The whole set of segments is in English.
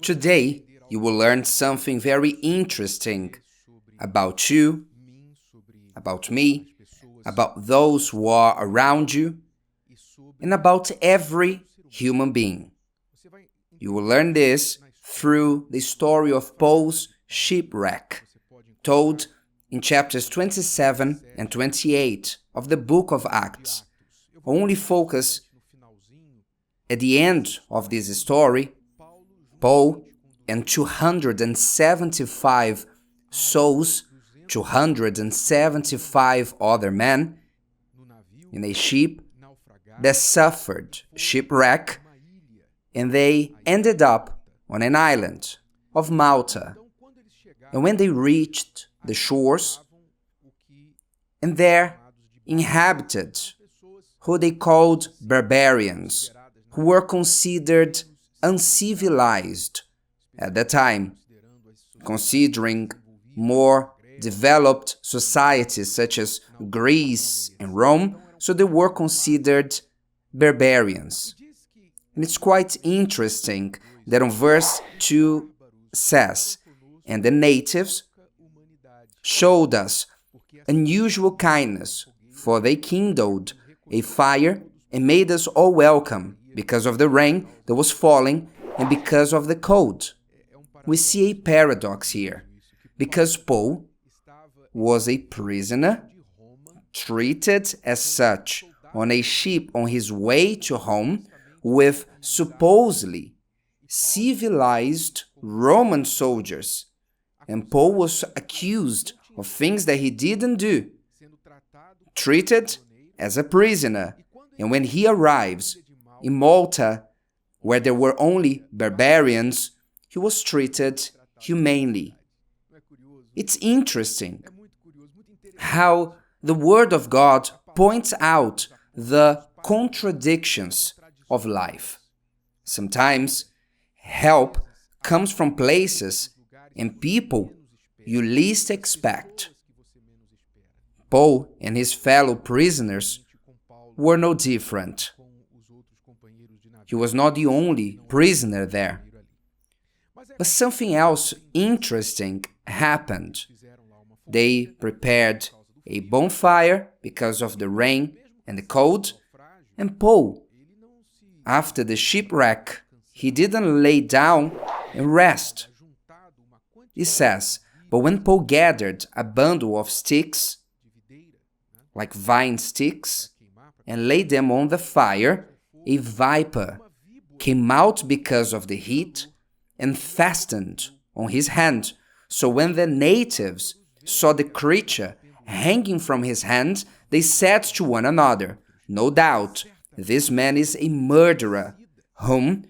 Today, you will learn something very interesting about you, about me, about those who are around you, and about every human being. You will learn this through the story of Paul's shipwreck, told in chapters 27 and 28 of the book of Acts. Only focus at the end of this story, Paul and 275 souls, 275 other men in a ship that suffered shipwreck, and they ended up on an island of Malta. And when they reached the shores, and there inhabited who they called barbarians, who were considered uncivilized at that time, considering more developed societies such as Greece and Rome, so they were considered barbarians. And it's quite interesting that on verse 2 says, "And the natives showed us unusual kindness, for they kindled a fire and made us all welcome because of the rain that was falling and because of the cold." We see a paradox here, because Paul was a prisoner, treated as such on a ship on his way to home with supposedly civilized Roman soldiers, and Paul was accused of things that he didn't do, treated as a prisoner, and when he arrives in Malta, where there were only barbarians, he was treated humanely. It's interesting how the Word of God points out the contradictions of life. Sometimes help comes from places and people you least expect. Paul and his fellow prisoners were no different. He was not the only prisoner there. But something else interesting happened. They prepared a bonfire because of the rain and the cold, and Paul, after the shipwreck, he didn't lay down and rest. It says, "But when Paul gathered a bundle of sticks, like vine sticks, and laid them on the fire, a viper came out because of the heat and fastened on his hand. So when the natives saw the creature hanging from his hand, they said to one another, 'No doubt, this man is a murderer, whom,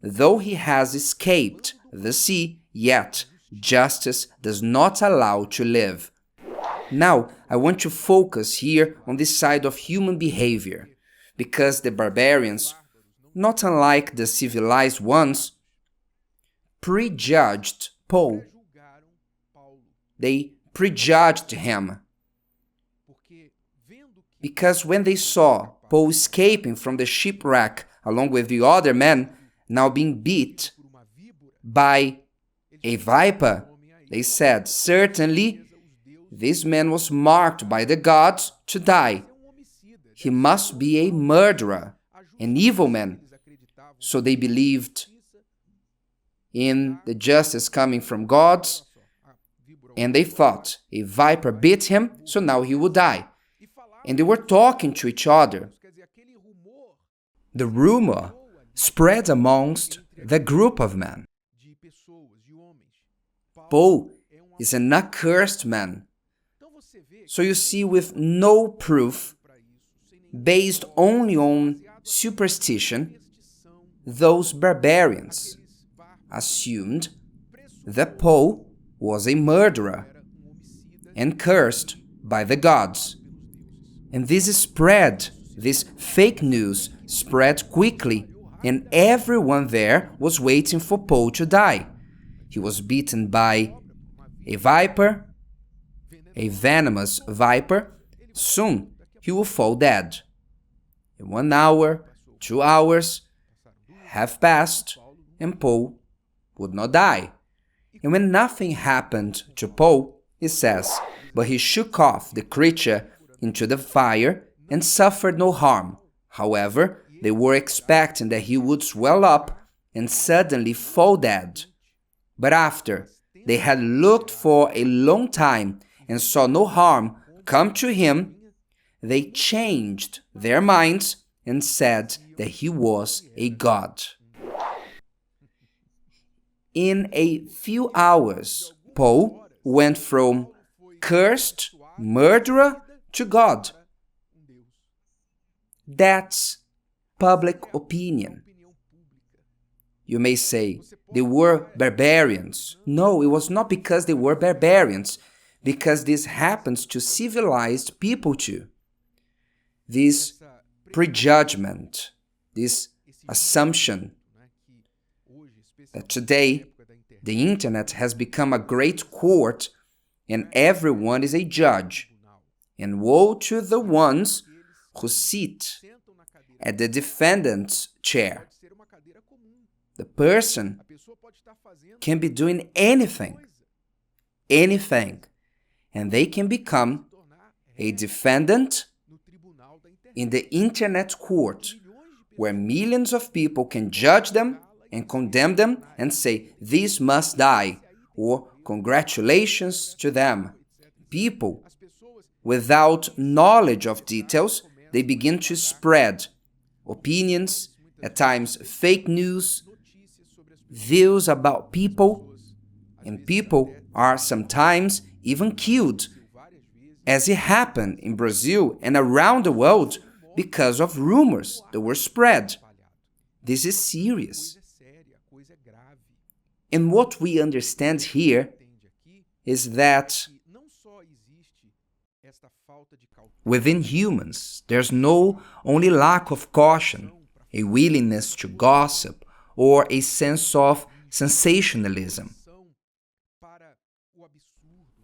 though he has escaped the sea, yet justice does not allow to live.'" Now, I want to focus here on this side of human behavior, because the barbarians, not unlike the civilized ones, prejudged Paul. They prejudged him, because when they saw Paul escaping from the shipwreck along with the other men, now being beat by a viper, they said, "Certainly, this man was marked by the gods to die. He must be a murderer, an evil man." So they believed in the justice coming from gods, and they thought a viper bit him, so now he would die. And they were talking to each other. The rumor spread amongst the group of men. Paul is an accursed man. So you see, with no proof, based only on superstition, those barbarians assumed that Paul was a murderer and cursed by the gods. And this fake news spread quickly, and everyone there was waiting for Paul to die. He was beaten by a viper, a venomous viper. Soon he will fall dead. In 1 hour, 2 hours have passed, and Paul would not die. And when nothing happened to Paul, it says, "But he shook off the creature into the fire and suffered no harm. However, they were expecting that he would swell up and suddenly fall dead. But after they had looked for a long time and saw no harm come to him, they changed their minds and said that he was a god." In a few hours, Paul went from cursed murderer to God. That's public opinion. You may say, they were barbarians. No, it was not because they were barbarians, because this happens to civilized people too. This prejudgment, this assumption that today the internet has become a great court and everyone is a judge, and woe to the ones who sit at the defendant's chair. The person can be doing anything, and they can become a defendant in the internet court, where millions of people can judge them and condemn them and say, "This must die," or "Congratulations to them." People, without knowledge of details, they begin to spread opinions, at times fake news, views about people, and people are sometimes even killed, as it happened in Brazil and around the world because of rumors that were spread. This is serious. And what we understand here is that within humans, there's no only lack of caution, a willingness to gossip, or a sense of sensationalism.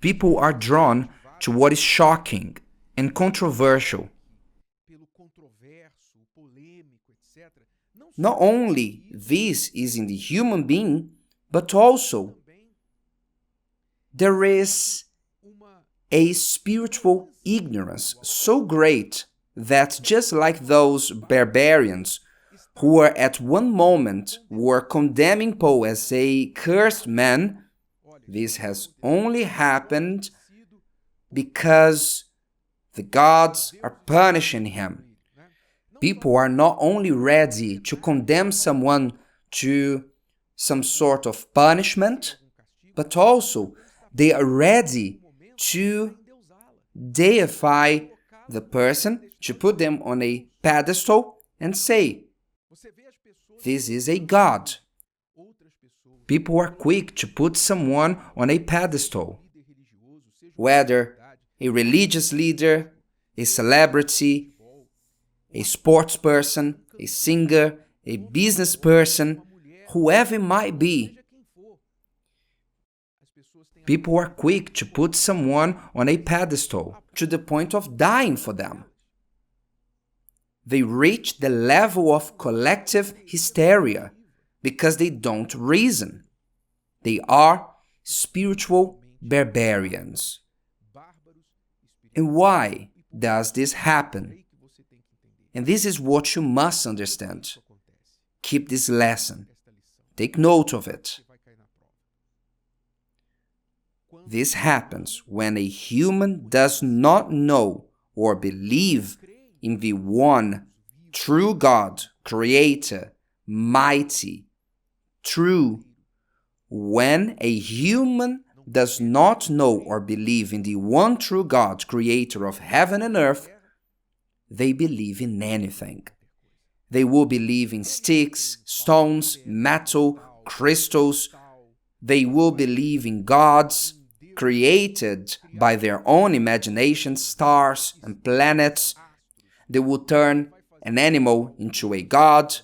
People are drawn to what is shocking and controversial. Not only this is in the human being, but also there is a spiritual ignorance so great that just like those barbarians who were at one moment were condemning Paul as a cursed man, this has only happened because the gods are punishing him. People are not only ready to condemn someone to some sort of punishment, but also they are ready to deify the person, to put them on a pedestal and say, "This is a god." People are quick to put someone on a pedestal, whether a religious leader, a celebrity, a sports person, a singer, a business person, whoever it might be. People are quick to put someone on a pedestal to the point of dying for them. They reach the level of collective hysteria because they don't reason. They are spiritual barbarians. And why does this happen? And this is what you must understand. Keep this lesson. Take note of it. This happens when a human does not know or believe in the one true God, Creator, mighty, true. When a human does not know or believe in the one true God, Creator of heaven and earth, they believe in anything. They will believe in sticks, stones, metal, crystals. They will believe in gods created by their own imagination, stars and planets. They will turn an animal into a god.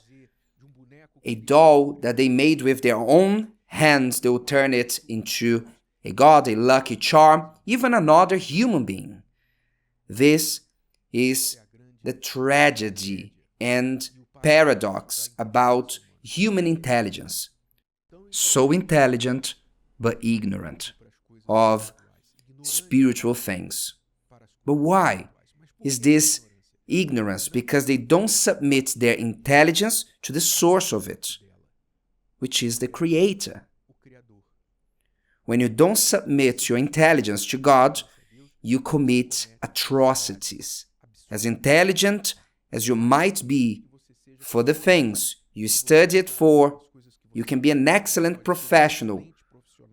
A doll that they made with their own hands, they will turn it into a god, a lucky charm, even another human being. This is the tragedy and paradox about human intelligence. so intelligent but ignorant of spiritual things. But why is this ignorance? Because they don't submit their intelligence to the source of it, which is the Creator. When you don't submit your intelligence to God, you commit atrocities. As intelligent as you might be for the things you studied for, you can be an excellent professional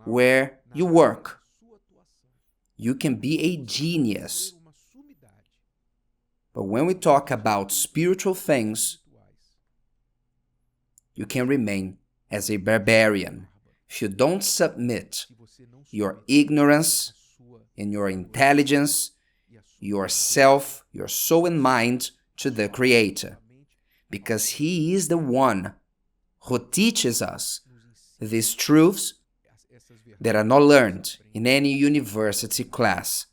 where you work. You can be a genius. But when we talk about spiritual things, you can remain as a barbarian if you don't submit your ignorance and your intelligence, yourself, your soul and mind to the Creator. Because He is the one who teaches us these truths that are not learned in any university class.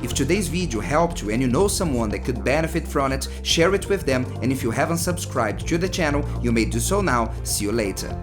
If today's video helped you and you know someone that could benefit from it, share it with them, and if you haven't subscribed to the channel, you may do so now. See you later.